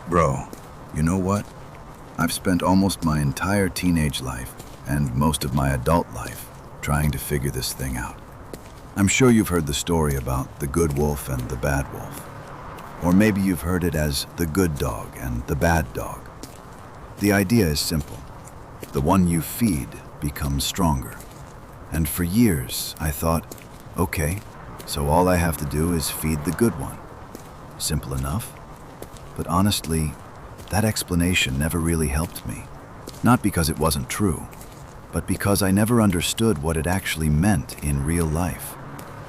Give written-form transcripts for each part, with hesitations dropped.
Bro, you know what? I've spent almost my entire teenage life and most of my adult life trying to figure this thing out. I'm sure you've heard the story about the good wolf and the bad wolf. Or maybe you've heard it as the good dog and the bad dog. The idea is simple. The one you feed becomes stronger. And for years, I thought, okay, so all I have to do is feed the good one. Simple enough. But honestly, that explanation never really helped me. Not because it wasn't true, but because I never understood what it actually meant in real life.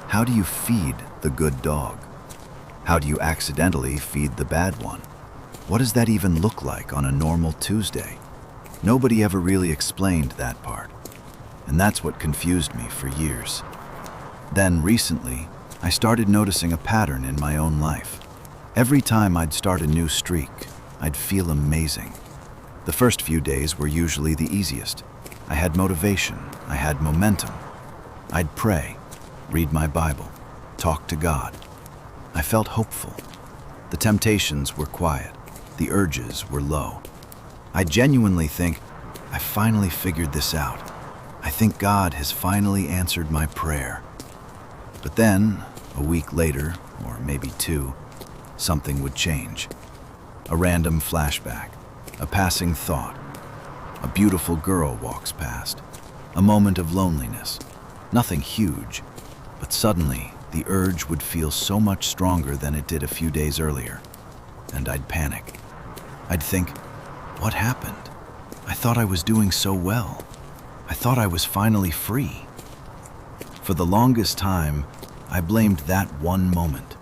How do you feed the good dog? How do you accidentally feed the bad one? What does that even look like on a normal Tuesday? Nobody ever really explained that part. And that's what confused me for years. Then recently, I started noticing a pattern in my own life. Every time I'd start a new streak, I'd feel amazing. The first few days were usually the easiest. I had motivation, I had momentum. I'd pray, read my Bible, talk to God. I felt hopeful. The temptations were quiet, the urges were low. I genuinely think I finally figured this out. I think God has finally answered my prayer. But then, a week later, or maybe two, something would change. A random flashback, a passing thought. A beautiful girl walks past. A moment of loneliness. Nothing huge, but suddenly the urge would feel so much stronger than it did a few days earlier. And I'd panic. I'd think, what happened? I thought I was doing so well. I thought I was finally free. For the longest time, I blamed that one moment.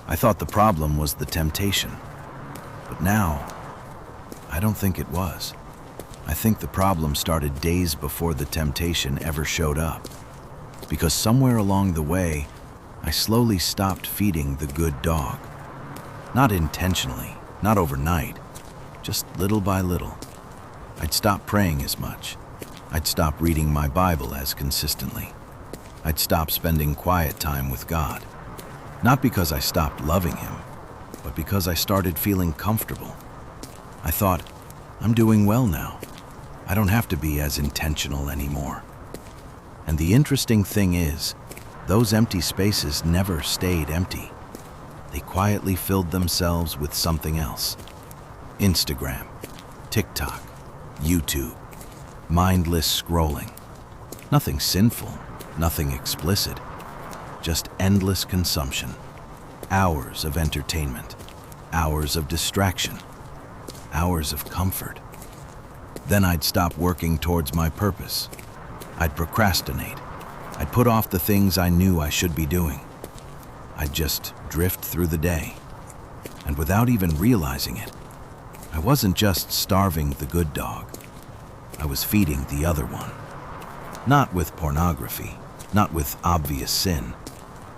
I thought the problem was the temptation. But now, I don't think it was. I think the problem started days before the temptation ever showed up. Because somewhere along the way, I slowly stopped feeding the good dog. Not intentionally, not overnight, just little by little. I'd stop praying as much. I'd stop reading my Bible as consistently. I'd stop spending quiet time with God. Not because I stopped loving Him, but because I started feeling comfortable. I thought, I'm doing well now. I don't have to be as intentional anymore. And the interesting thing is, those empty spaces never stayed empty. They quietly filled themselves with something else. Instagram, TikTok, YouTube, mindless scrolling. Nothing sinful, nothing explicit, just endless consumption. Hours of entertainment, hours of distraction, hours of comfort. Then I'd stop working towards my purpose. I'd procrastinate. I'd put off the things I knew I should be doing. I'd just drift through the day. And without even realizing it, I wasn't just starving the good dog. I was feeding the other one. Not with pornography, not with obvious sin,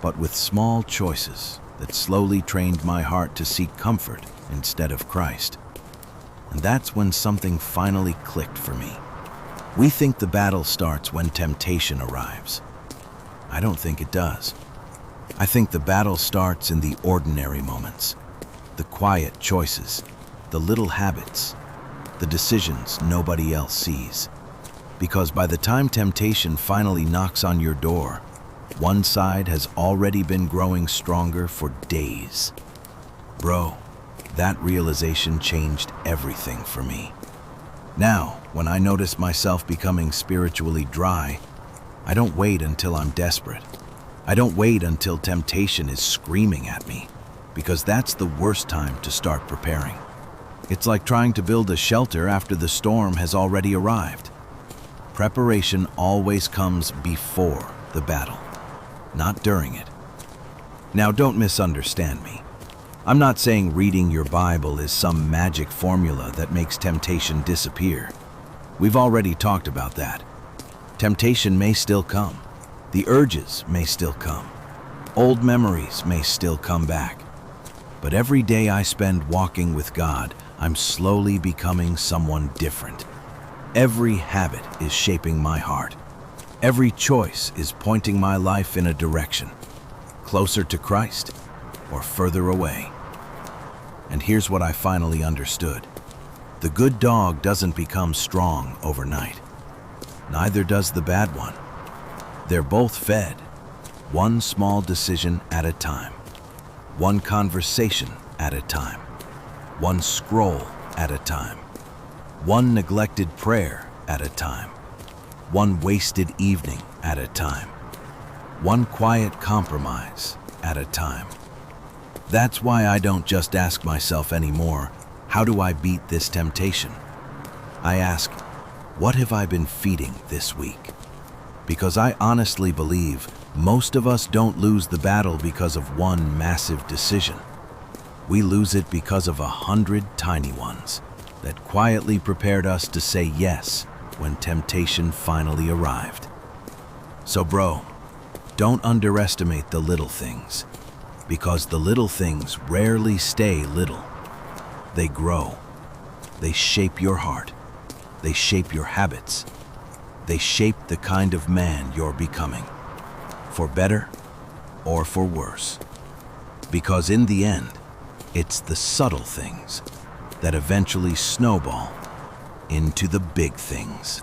but with small choices that slowly trained my heart to seek comfort instead of Christ. And that's when something finally clicked for me. We think the battle starts when temptation arrives. I don't think it does. I think the battle starts in the ordinary moments, the quiet choices, the little habits, the decisions nobody else sees. Because by the time temptation finally knocks on your door, one side has already been growing stronger for days. Bro, that realization changed everything for me. Now, when I notice myself becoming spiritually dry, I don't wait until I'm desperate. I don't wait until temptation is screaming at me, because that's the worst time to start preparing. It's like trying to build a shelter after the storm has already arrived. Preparation always comes before the battle, not during it. Now, don't misunderstand me. I'm not saying reading your Bible is some magic formula that makes temptation disappear. We've already talked about that. Temptation may still come. The urges may still come. Old memories may still come back. But every day I spend walking with God, I'm slowly becoming someone different. Every habit is shaping my heart. Every choice is pointing my life in a direction, closer to Christ or further away. And here's what I finally understood. The good dog doesn't become strong overnight. Neither does the bad one. They're both fed, one small decision at a time, one conversation at a time, one scroll at a time, one neglected prayer at a time, one wasted evening at a time, one quiet compromise at a time. That's why I don't just ask myself anymore, how do I beat this temptation? I ask, what have I been feeding this week? Because I honestly believe most of us don't lose the battle because of one massive decision. We lose it because of 100 tiny ones that quietly prepared us to say yes when temptation finally arrived. So bro, don't underestimate the little things, because the little things rarely stay little. They grow. They shape your heart. They shape your habits. They shape the kind of man you're becoming, for better or for worse. Because in the end, it's the subtle things that eventually snowball into the big things.